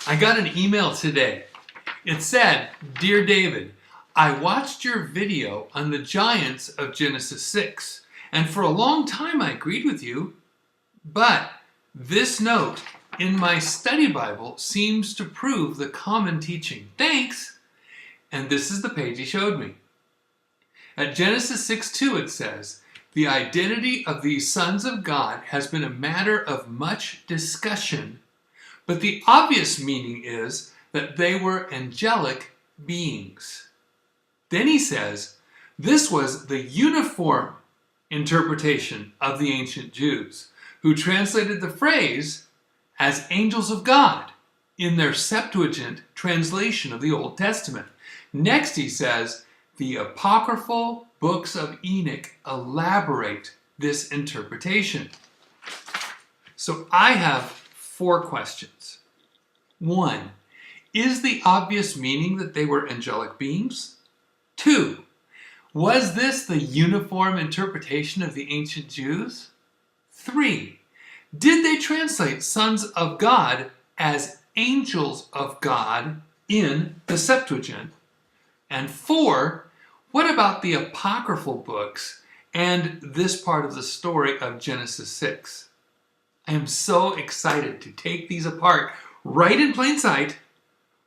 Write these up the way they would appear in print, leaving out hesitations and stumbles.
I got an email today. It said, "Dear David, I watched your video on the giants of Genesis 6, and for a long time I agreed with you, but this note in my study Bible seems to prove the common teaching. Thanks." And this is the page he showed me. At Genesis 6:2 it says, "The identity of these sons of God has been a matter of much discussion, but the obvious meaning is that they were angelic beings." Then he says, this was the uniform interpretation of the ancient Jews, who translated the phrase as angels of God in their Septuagint translation of the Old Testament. Next he says, the apocryphal books of Enoch elaborate this interpretation. So I have 4 questions. 1, is the obvious meaning that they were angelic beings? 2, was this the uniform interpretation of the ancient Jews? 3, did they translate sons of God as angels of God in the Septuagint? And 4, what about the apocryphal books and this part of the story of Genesis 6? I am so excited to take these apart right in plain sight,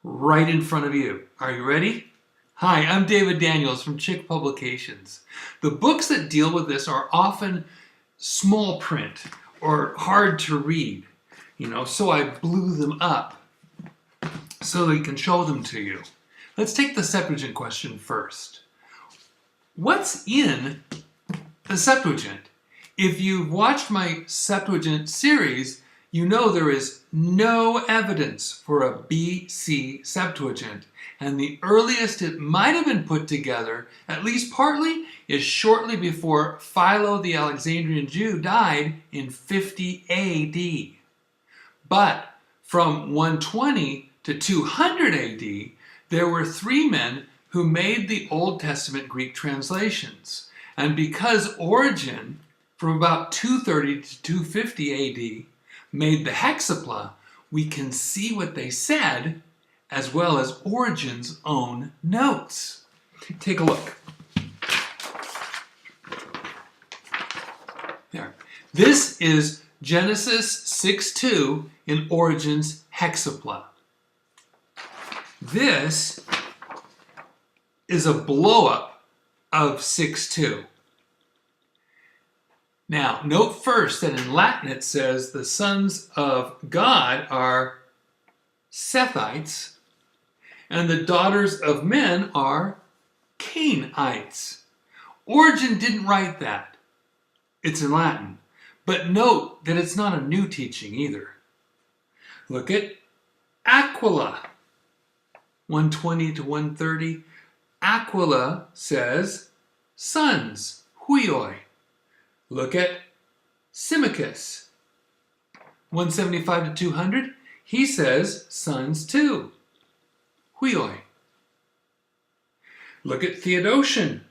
right in front of you. Are you ready? Hi, I'm David Daniels from Chick Publications. The books that deal with this are often small print or hard to read, so I blew them up so we can show them to you. Let's take the Septuagint question first. What's in the Septuagint? If you've watched my Septuagint series, you know there is no evidence for a BC Septuagint, and the earliest it might have been put together, at least partly, is shortly before Philo the Alexandrian Jew died in 50 AD. But from 120 to 200 AD, there were 3 men who made the Old Testament Greek translations. And because Origen, from about 230 to 250 AD, made the hexapla, we can see what they said, as well as Origen's own notes. Take a look. There. This is Genesis 6:2 in Origen's hexapla. This is a blow-up of 6:2. Now, note first that in Latin it says the sons of God are Sethites, and the daughters of men are Cainites. Origen didn't write that. It's in Latin. But note that it's not a new teaching either. Look at Aquila, 120 to 130. Aquila says sons, huioi. Look at Symmachus, 175 to 200. He says sons too, huioi. Look at Theodotion,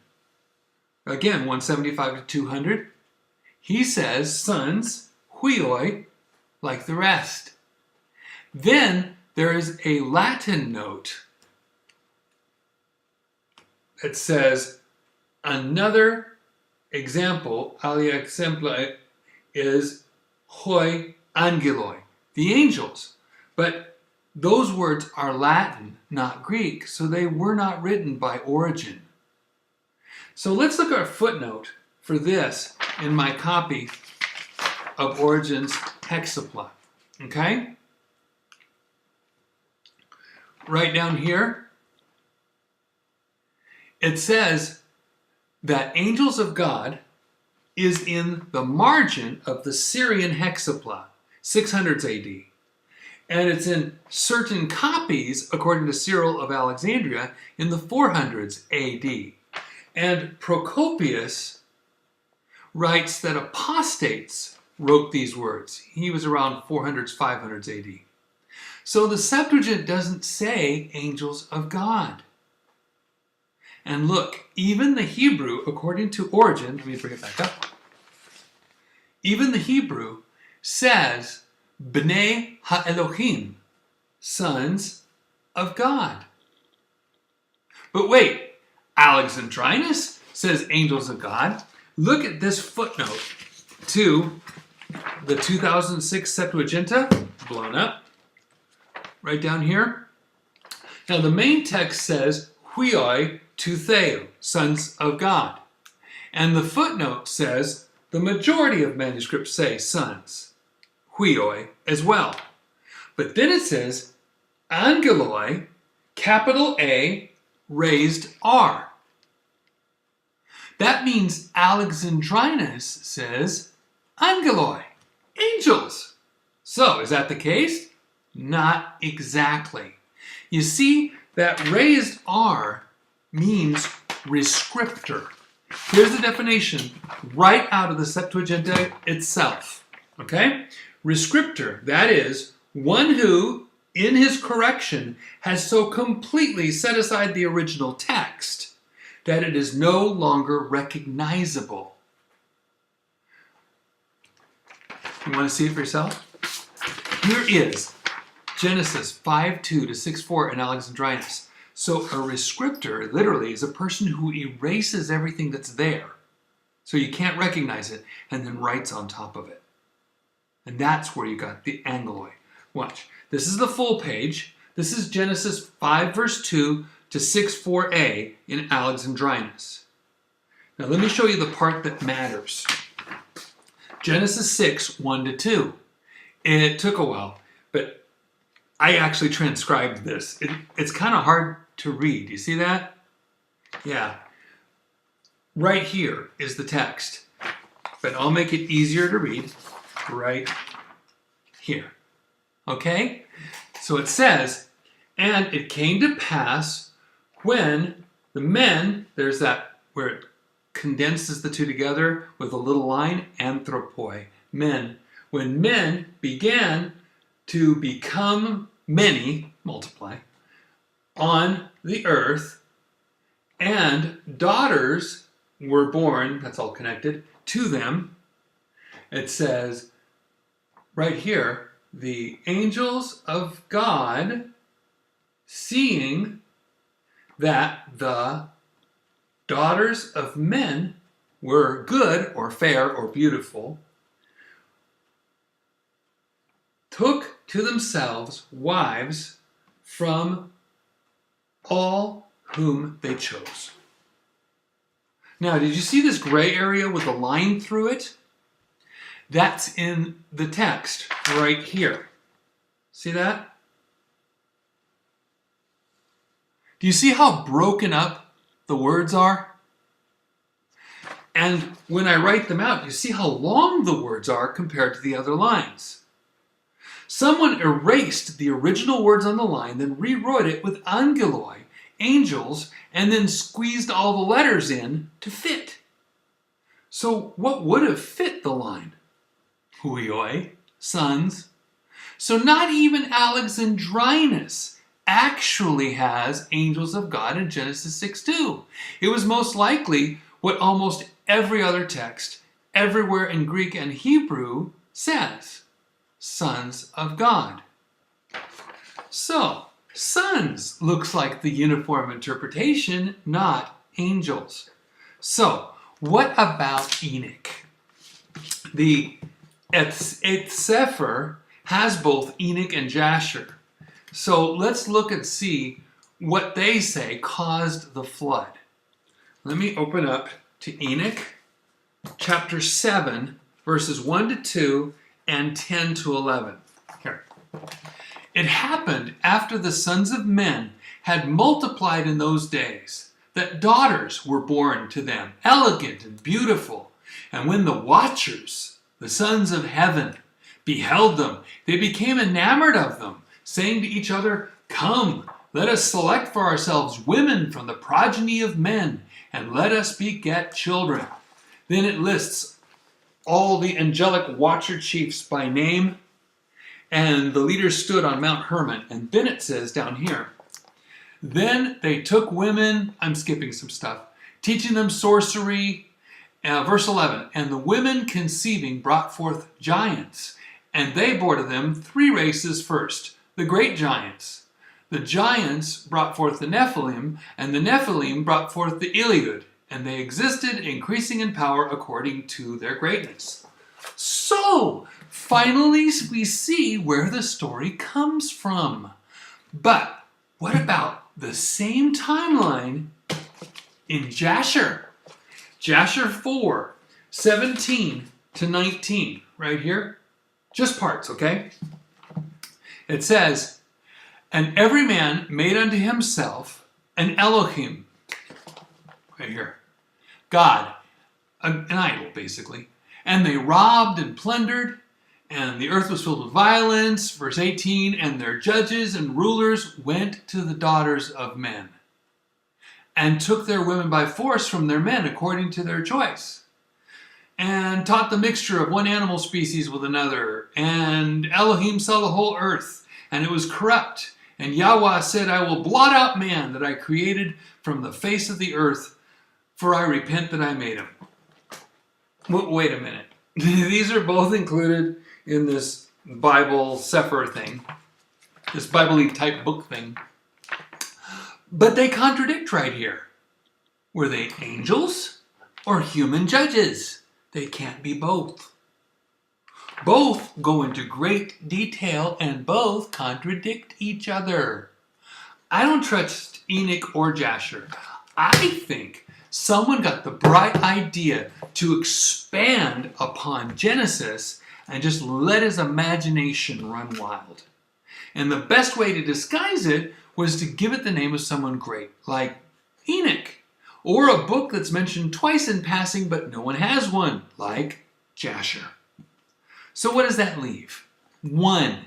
again 175 to 200. He says sons, huioi, like the rest. Then there is a Latin note that says another example, alia exempla, is hoi angeloi, the angels. But those words are Latin, not Greek, so they were not written by Origen. So let's look at a footnote for this in my copy of Origen's hexapla. Okay? Right down here, it says that angels of God is in the margin of the Syrian hexapla, 600s AD. And it's in certain copies, according to Cyril of Alexandria, in the 400s AD. And Procopius writes that apostates wrote these words. He was around 400s, 500s AD. So the Septuagint doesn't say angels of God. And look, even the Hebrew, according to Origen, let me bring it back up. Even the Hebrew says B'nai HaElohim, sons of God. But wait, Alexandrinus says angels of God. Look at this footnote to the 2006 Septuagint, blown up, right down here. Now the main text says, huioi tu Theo, sons of God. And the footnote says, the majority of manuscripts say sons, huioi as well. But then it says, angeloi, capital A, raised R. That means Alexandrinus says angeloi, angels. So, is that the case? Not exactly. You see, that raised R means rescriptor. Here's the definition right out of the Septuagint itself. Okay? Rescriptor, that is, one who, in his correction, has so completely set aside the original text that it is no longer recognizable. You want to see it for yourself? Here is Genesis 5:2 to 6:4 in Alexandrinus. So a rescriptor literally is a person who erases everything that's there, so you can't recognize it, and then writes on top of it. And that's where you got the angeloi. Watch. This is the full page. This is Genesis 5 verse 2 to 6:4a in Alexandrinus. Now let me show you the part that matters. Genesis 6, 1 to 2. It took a while, but I actually transcribed this. It's kind of hard to read. You see that? Yeah. Right here is the text, but I'll make it easier to read right here. Okay? So it says, and it came to pass when the men, there's that where it condenses the two together with a little line, anthropoi, men. When men began to become many, multiply, on the earth, and daughters were born, that's all connected, to them, it says right here, the angels of God, seeing that the daughters of men were good or fair or beautiful, took to themselves wives from all whom they chose. Now, did you see this gray area with a line through it? That's in the text right here. See that? Do you see how broken up the words are? And when I write them out, you see how long the words are compared to the other lines. Someone erased the original words on the line, then rewrote it with angeloi, angels, and then squeezed all the letters in to fit. So what would have fit the line? Huioi, sons. So not even Alexandrinus actually has angels of God in Genesis 6:2. It was most likely what almost every other text, everywhere in Greek and Hebrew, says. Sons of God. So, sons looks like the uniform interpretation, not angels. So, what about Enoch? The Eighth Sefer has both Enoch and Jasher. So let's look and see what they say caused the flood. Let me open up to Enoch chapter 7, verses 1 to 2 and 10 to 11. Here. It happened after the sons of men had multiplied in those days that daughters were born to them, elegant and beautiful. And when the watchers, the sons of heaven, beheld them, they became enamored of them, saying to each other, "Come, let us select for ourselves women from the progeny of men, and let us beget children." Then it lists all the angelic watcher chiefs by name, and the leaders stood on Mount Hermon. And then it says down here, then they took women, I'm skipping some stuff, teaching them sorcery. Verse 11, and the women conceiving brought forth giants, and they bore to them 3 races first, the great giants. The giants brought forth the Nephilim, and the Nephilim brought forth the Eliud, and they existed, increasing in power according to their greatness. So, finally we see where the story comes from. But what about the same timeline in Jasher? Jasher 4, 17 to 19, right here. Just parts, okay? It says, "And every man made unto himself an Elohim," right here, God, an idol basically, "and they robbed and plundered, and the earth was filled with violence," verse 18, "and their judges and rulers went to the daughters of men, and took their women by force from their men according to their choice, and taught the mixture of one animal species with another. And Elohim saw the whole earth, and it was corrupt. And Yahweh said, I will blot out man that I created from the face of the earth, for I repent that I made him." Wait a minute. These are both included in this Bible Sefer thing, this Bible-y type book thing. But they contradict right here. Were they angels or human judges? They can't be both. Both go into great detail and both contradict each other. I don't trust Enoch or Jasher. I think someone got the bright idea to expand upon Genesis and just let his imagination run wild. And the best way to disguise it was to give it the name of someone great, like Enoch, or a book that's mentioned twice in passing but no one has one, like Jasher. So what does that leave? 1,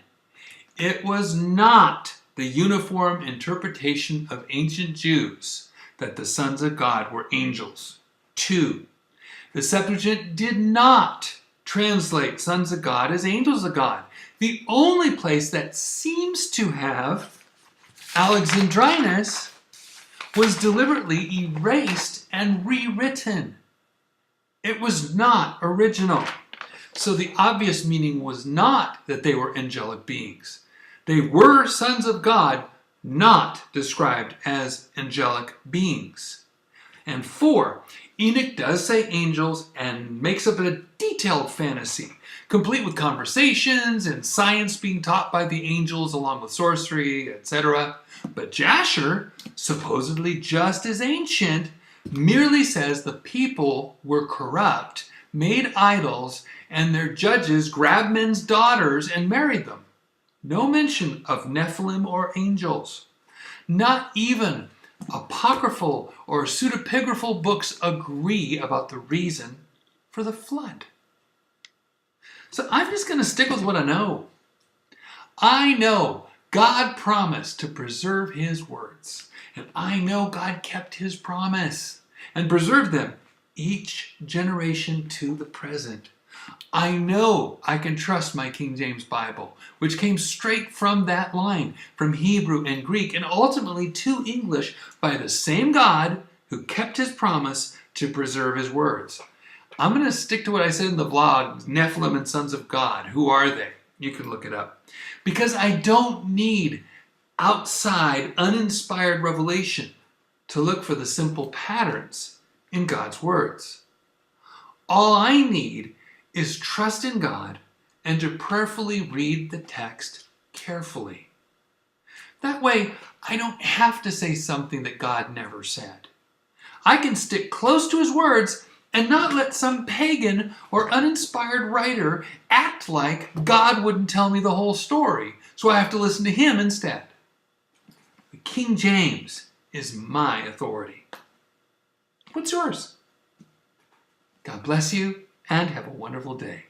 it was not the uniform interpretation of ancient Jews that the sons of God were angels. 2, the Septuagint did not translate sons of God as angels of God. The only place that seems to have Alexandrinus was deliberately erased and rewritten. It was not original. So the obvious meaning was not that they were angelic beings. They were sons of God, not described as angelic beings. And 4, Enoch does say angels and makes up a detailed fantasy, complete with conversations and science being taught by the angels along with sorcery, etc. But Jasher, supposedly just as ancient, merely says the people were corrupt, made idols, and their judges grabbed men's daughters and married them. No mention of Nephilim or angels. Not even apocryphal or pseudepigraphal books agree about the reason for the flood. So I'm just going to stick with what I know. I know God promised to preserve his words. And I know God kept his promise and preserved them each generation to the present. I know I can trust my King James Bible, which came straight from that line, from Hebrew and Greek, and ultimately to English by the same God who kept his promise to preserve his words. I'm going to stick to what I said in the vlog, Nephilim and Sons of God. Who are they? You can look it up. Because I don't need outside, uninspired revelation to look for the simple patterns in God's words. All I need is trust in God and to prayerfully read the text carefully. That way, I don't have to say something that God never said. I can stick close to his words and not let some pagan or uninspired writer act like God wouldn't tell me the whole story, so I have to listen to him instead. The King James is my authority. What's yours? God bless you and have a wonderful day.